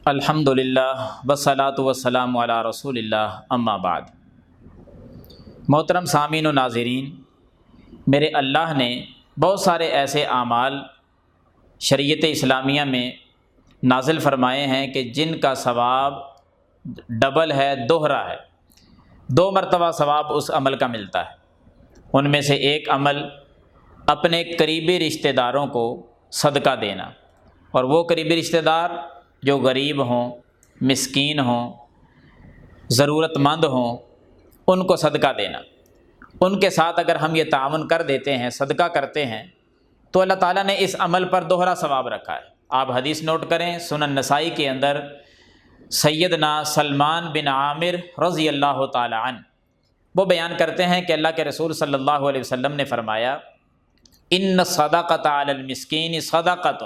الحمدللہ والصلاۃ والسلام علی رسول اللہ اما بعد۔ محترم سامعین و ناظرین، میرے اللہ نے بہت سارے ایسے اعمال شریعت اسلامیہ میں نازل فرمائے ہیں کہ جن کا ثواب ڈبل ہے، دوہرا ہے، 2 مرتبہ ثواب اس عمل کا ملتا ہے۔ ان میں سے ایک عمل اپنے قریبی رشتہ داروں کو صدقہ دینا، اور وہ قریبی رشتہ دار جو غریب ہوں، مسکین ہوں، ضرورت مند ہوں، ان کو صدقہ دینا۔ ان کے ساتھ اگر ہم یہ تعاون کر دیتے ہیں، صدقہ کرتے ہیں، تو اللہ تعالیٰ نے اس عمل پر دوہرا ثواب رکھا ہے۔ آپ حدیث نوٹ کریں، سنن نسائی کے اندر سیدنا سلمان بن عامر رضی اللہ تعالی عنہ وہ بیان کرتے ہیں کہ اللہ کے رسول صلی اللہ علیہ وسلم نے فرمایا، ان الصدقۃ علی المسکین صدقۃ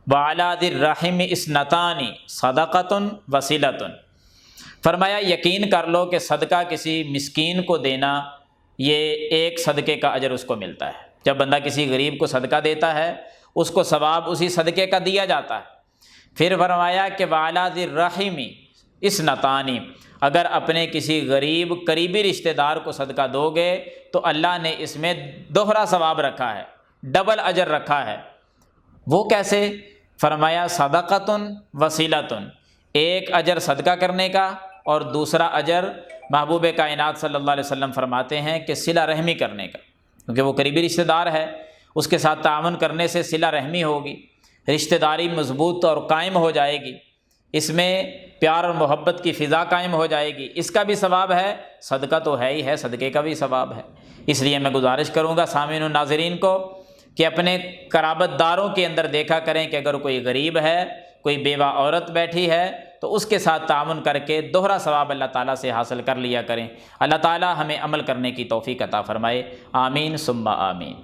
وعلی ذی الرحم اثنتان صدقۃ وصلۃ۔ فرمایا یقین کر لو کہ صدقہ کسی مسکین کو دینا، یہ ایک صدقے کا اجر اس کو ملتا ہے۔ جب بندہ کسی غریب کو صدقہ دیتا ہے، اس کو ثواب اسی صدقے کا دیا جاتا ہے۔ پھر فرمایا کہ وعلی ذی الرحم اثنتان، اگر اپنے کسی غریب قریبی رشتہ دار کو صدقہ دو گے تو اللہ نے اس میں دوہرا ثواب رکھا ہے، ڈبل اجر رکھا ہے۔ وہ کیسے؟ فرمایا صدقۃ وصلۃ، ایک اجر صدقہ کرنے کا اور دوسرا اجر محبوب کائنات صلی اللہ علیہ وسلم فرماتے ہیں کہ صلہ رحمی کرنے کا، کیونکہ وہ قریبی رشتہ دار ہے، اس کے ساتھ تعاون کرنے سے صلہ رحمی ہوگی، رشتہ داری مضبوط اور قائم ہو جائے گی، اس میں پیار اور محبت کی فضا قائم ہو جائے گی، اس کا بھی ثواب ہے، صدقہ تو ہے ہی ہے، صدقے کا بھی ثواب ہے۔ اس لیے میں گزارش کروں گا سامعین و ناظرین کو کہ اپنے قرابت داروں کے اندر دیکھا کریں کہ اگر کوئی غریب ہے، کوئی بیوہ عورت بیٹھی ہے، تو اس کے ساتھ تعاون کر کے دوہرا ثواب اللہ تعالیٰ سے حاصل کر لیا کریں۔ اللہ تعالیٰ ہمیں عمل کرنے کی توفیق عطا فرمائے، آمین ثم آمین۔